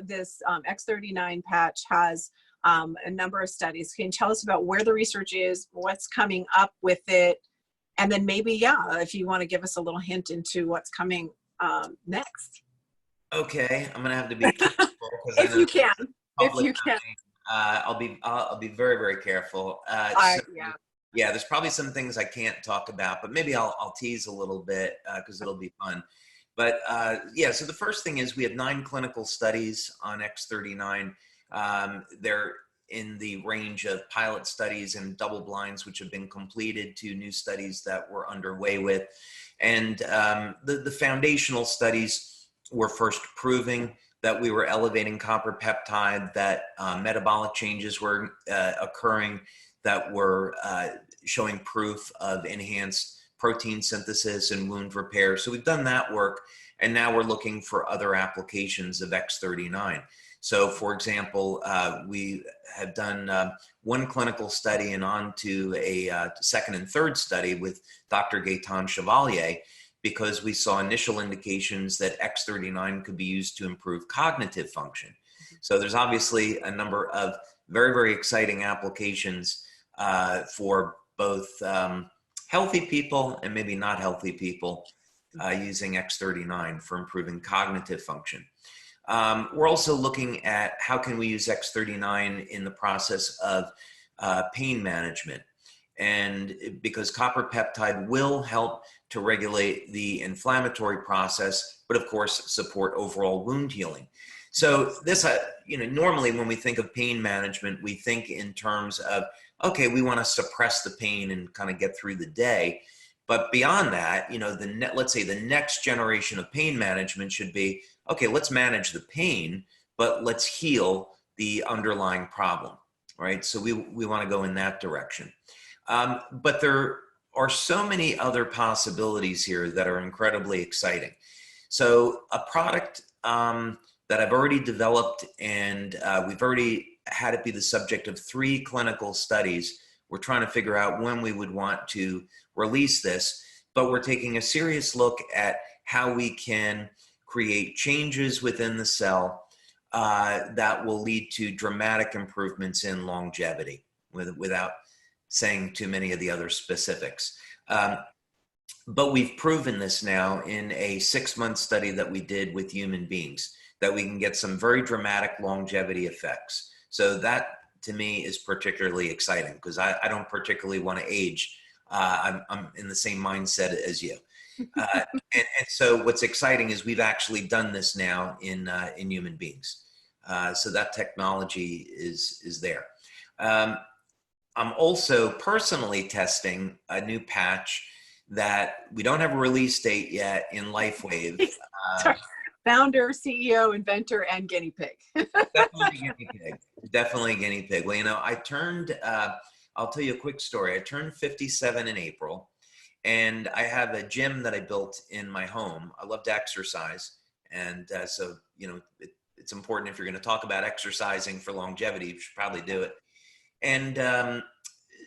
this X39 patch has a number of studies. Can you tell us about where the research is, what's coming up with it, and then maybe, yeah, if you want to give us a little hint into what's coming next. Okay, I'm gonna have to be careful because If you can, if you can. I'll be very, very careful. Yeah. Yeah, there's probably some things I can't talk about, but maybe I'll tease a little bit because it'll be fun. But yeah, so the first thing is we have 9 clinical studies on X39. They're in the range of pilot studies and double blinds, which have been completed, to new studies that we're underway with. And the foundational studies were first proving that we were elevating copper peptide, that metabolic changes were occurring, that were showing proof of enhanced protein synthesis and wound repair. So we've done that work, and now we're looking for other applications of X39. So for example, we have done 1 clinical study and on to a second and third study with Dr. Gaetan Chevalier, because we saw initial indications that X39 could be used to improve cognitive function. So there's obviously a number of very, very exciting applications for both healthy people and maybe not healthy people using X39 for improving cognitive function. We're also looking at how can we use X39 in the process of pain management. And because copper peptide will help to regulate the inflammatory process, but of course support overall wound healing. So this, normally when we think of pain management, we think in terms of, okay, we want to suppress the pain and kind of get through the day. But beyond that, let's say the next generation of pain management should be, okay, let's manage the pain, but let's heal the underlying problem, right? So we want to go in that direction. But there are so many other possibilities here that are incredibly exciting. So a product that I've already developed, and we've already had it be the subject of 3 clinical studies. We're trying to figure out when we would want to release this, but we're taking a serious look at how we can create changes within the cell that will lead to dramatic improvements in longevity without saying too many of the other specifics. But we've proven this now in a 6-month study that we did with human beings, that we can get some very dramatic longevity effects. So that to me is particularly exciting because I don't particularly want to age. I'm in the same mindset as you. And so what's exciting is we've actually done this now in human beings. So that technology is there. I'm also personally testing a new patch that we don't have a release date yet in Lifewave. Founder, CEO, inventor, and guinea pig. Definitely guinea pig. Definitely guinea pig. Well, I turned, I'll tell you a quick story. I turned 57 in April, and I have a gym that I built in my home. I love to exercise. And so, it's important if you're going to talk about exercising for longevity, you should probably do it. And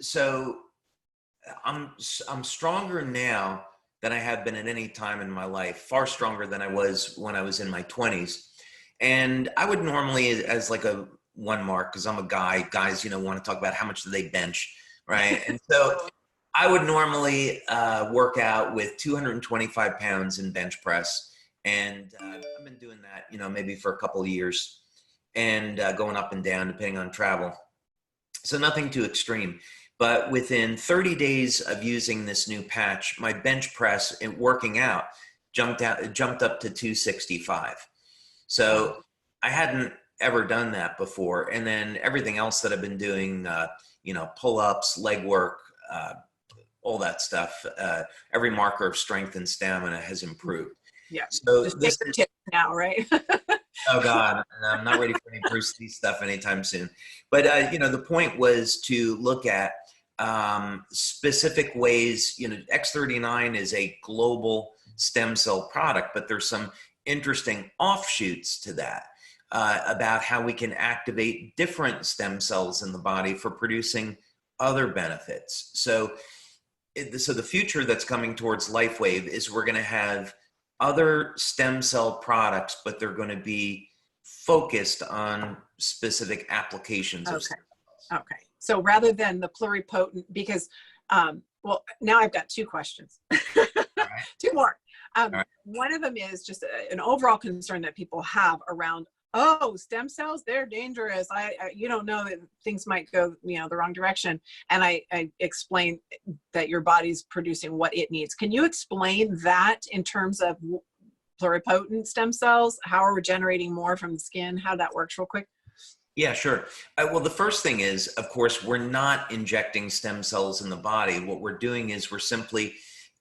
so I'm stronger now than I have been at any time in my life, far stronger than I was when I was in my 20s. And I would normally, as like a one mark, because I'm a guy, guys, want to talk about how much do they bench, right? And so I would normally work out with 225 pounds in bench press. And I've been doing that, maybe for a couple of years, and going up and down depending on travel. So nothing too extreme. But within 30 days of using this new patch, my bench press and working out jumped up to 265. So I hadn't ever done that before. And then everything else that I've been doing, pull-ups, leg work, all that stuff, every marker of strength and stamina has improved. Yeah. So just this take the tip now, right? Oh God, I'm not ready for any Bruce Lee stuff anytime soon. But the point was to look at specific ways. X39 is a global stem cell product, but there's some interesting offshoots to that about how we can activate different stem cells in the body for producing other benefits. So the future that's coming towards Lifewave is we're going to have other stem cell products, but they're going to be focused on specific applications of Okay. Okay. So rather than the pluripotent, because, well, now I've got two questions, all right, two more. all right. One of them is just an overall concern that people have around, oh, stem cells, they're dangerous. You don't know that things might go, the wrong direction. And I explained that your body's producing what it needs. Can you explain that in terms of pluripotent stem cells? How are we generating more from the skin? How that works real quick? Yeah, sure. Well, the first thing is, of course, we're not injecting stem cells in the body. What we're doing is we're simply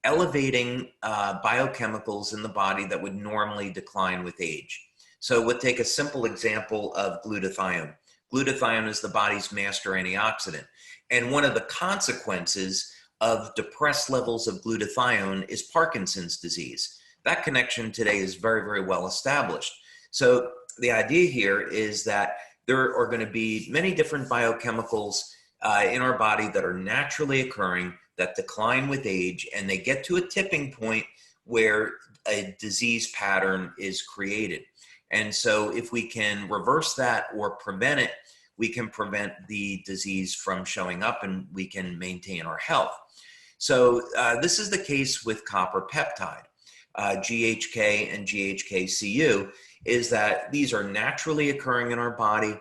elevating biochemicals in the body that would normally decline with age. So we'll take a simple example of glutathione. Glutathione is the body's master antioxidant. And one of the consequences of depressed levels of glutathione is Parkinson's disease. That connection today is very, very well established. So the idea here is that there are going to be many different biochemicals in our body that are naturally occurring, that decline with age, and they get to a tipping point where a disease pattern is created. And so if we can reverse that or prevent it, we can prevent the disease from showing up and we can maintain our health. So this is the case with copper peptide. GHK and GHK-Cu, is that these are naturally occurring in our body.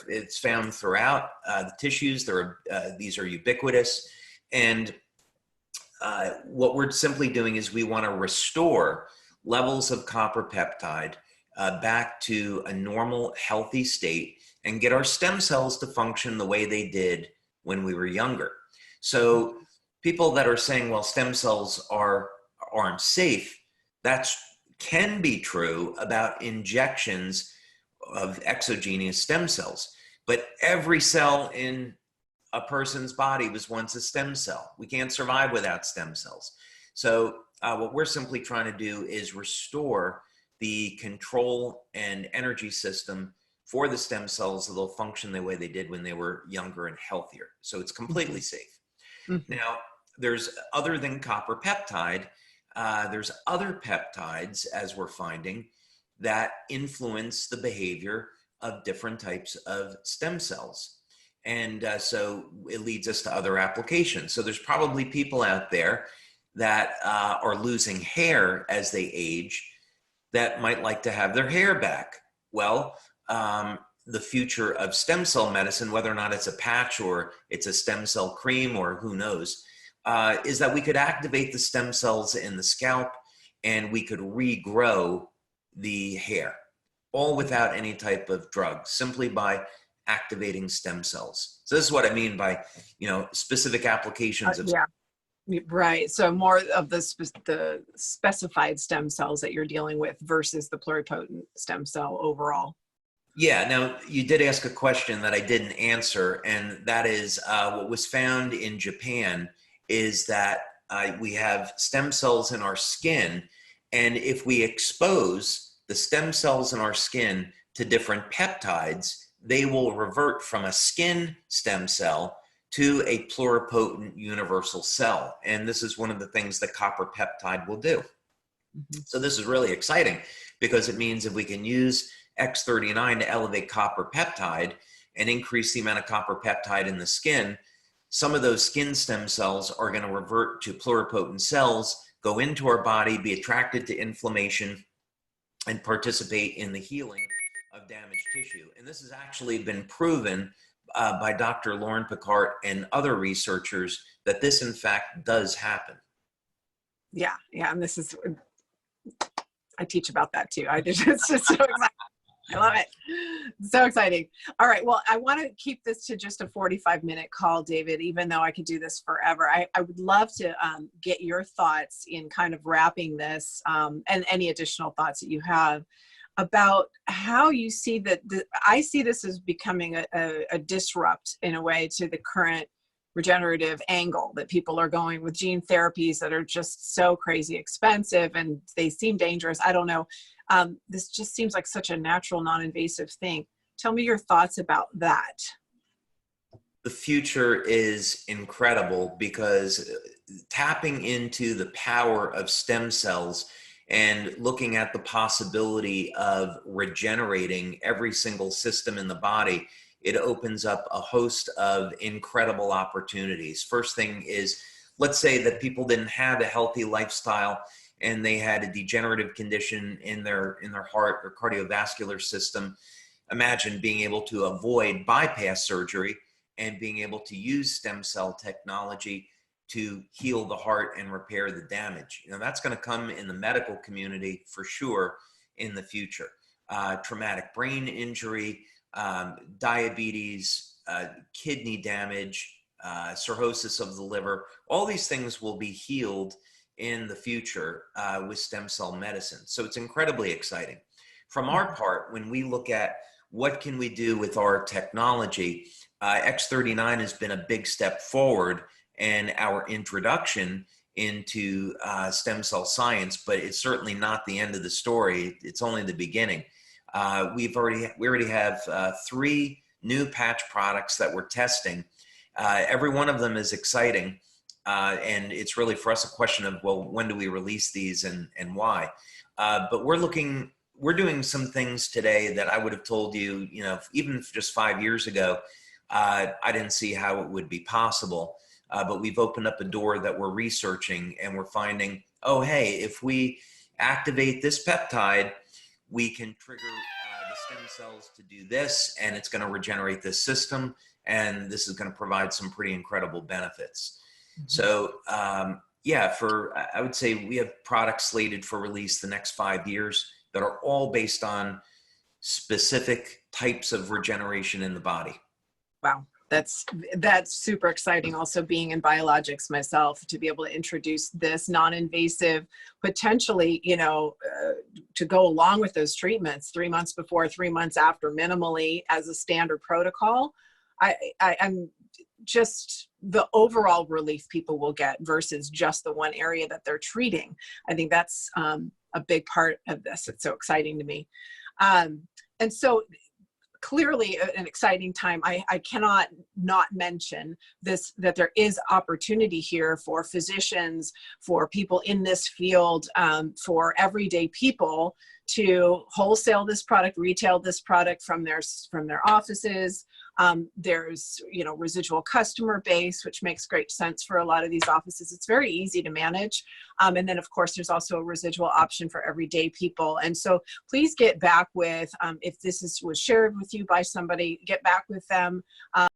It's found throughout the tissues. These are ubiquitous. And what we're simply doing is we want to restore levels of copper peptide back to a normal, healthy state and get our stem cells to function the way they did when we were younger. So people that are saying, well, stem cells aren't safe, that can be true about injections of exogenous stem cells. But every cell in a person's body was once a stem cell. We can't survive without stem cells. So what we're simply trying to do is restore the control and energy system for the stem cells so they'll function the way they did when they were younger and healthier. So it's completely safe. Now, there's other than copper peptide, there's other peptides, as we're finding, that influence the behavior of different types of stem cells. And so it leads us to other applications. So there's probably people out there that are losing hair as they age that might like to have their hair back. Well, the future of stem cell medicine, whether or not it's a patch or it's a stem cell cream or who knows, is that we could activate the stem cells in the scalp and we could regrow the hair, all without any type of drug, simply by activating stem cells. So this is what I mean by, specific applications of Yeah. Right. So more of the specified stem cells that you're dealing with versus the pluripotent stem cell overall. Yeah. Now, you did ask a question that I didn't answer, and that is what was found in Japan is that we have stem cells in our skin, and if we expose the stem cells in our skin to different peptides, they will revert from a skin stem cell to a pluripotent universal cell. And this is one of the things that copper peptide will do. So this is really exciting because it means if we can use X39 to elevate copper peptide and increase the amount of copper peptide in the skin, some of those skin stem cells are going to revert to pluripotent cells, go into our body, be attracted to inflammation, and participate in the healing of damaged tissue. And this has actually been proven by Dr. Lauren Picard and other researchers that this, in fact, does happen. Yeah. And this is, I teach about that too. It's just so exciting. I love it. So exciting. All right. Well, I want to keep this to just a 45-minute call, David, even though I could do this forever. I would love to get your thoughts in kind of wrapping this and any additional thoughts that you have about how you see that. I see this as becoming a disrupt in a way to the current regenerative angle that people are going with gene therapies that are just so crazy expensive and they seem dangerous. I don't know. This just seems like such a natural, non-invasive thing. Tell me your thoughts about that. The future is incredible because tapping into the power of stem cells and looking at the possibility of regenerating every single system in the body, it opens up a host of incredible opportunities. First thing is, let's say that people didn't have a healthy lifestyle and they had a degenerative condition in their heart or cardiovascular system. Imagine being able to avoid bypass surgery and being able to use stem cell technology to heal the heart and repair the damage. You know, that's going to come in the medical community for sure in the future. Traumatic brain injury, diabetes, kidney damage, cirrhosis of the liver, all these things will be healed in the future with stem cell medicine. So it's incredibly exciting. From our part, when we look at what can we do with our technology, X39 has been a big step forward in our introduction into stem cell science, but it's certainly not the end of the story. It's only the beginning. We already have 3 new patch products that we're testing. Every one of them is exciting, and it's really for us a question of, well, when do we release these and why? But we're doing some things today that I would have told you, you know, even just 5 years ago, I didn't see how it would be possible. But we've opened up a door that we're researching, and we're finding, oh, hey, if we activate this peptide, we can trigger the stem cells to do this, and it's going to regenerate this system, and this is going to provide some pretty incredible benefits. Mm-hmm. So, yeah, I would say we have products slated for release the next 5 years that are all based on specific types of regeneration in the body. Wow. That's super exciting. Also being in biologics myself, to be able to introduce this non-invasive, potentially, you know, to go along with those treatments 3 months before, 3 months after, minimally as a standard protocol. I'm just the overall relief people will get versus just the one area that they're treating. I think that's a big part of this. It's so exciting to me. And so clearly an exciting time. I cannot not mention this, that there is opportunity here for physicians, for people in this field, for everyday people to wholesale this product, retail this product from their offices. There's, you know, residual customer base, which makes great sense for a lot of these offices. It's very easy to manage. And then of course, there's also a residual option for everyday people. And so please get back with, if this was shared with you by somebody, get back with them.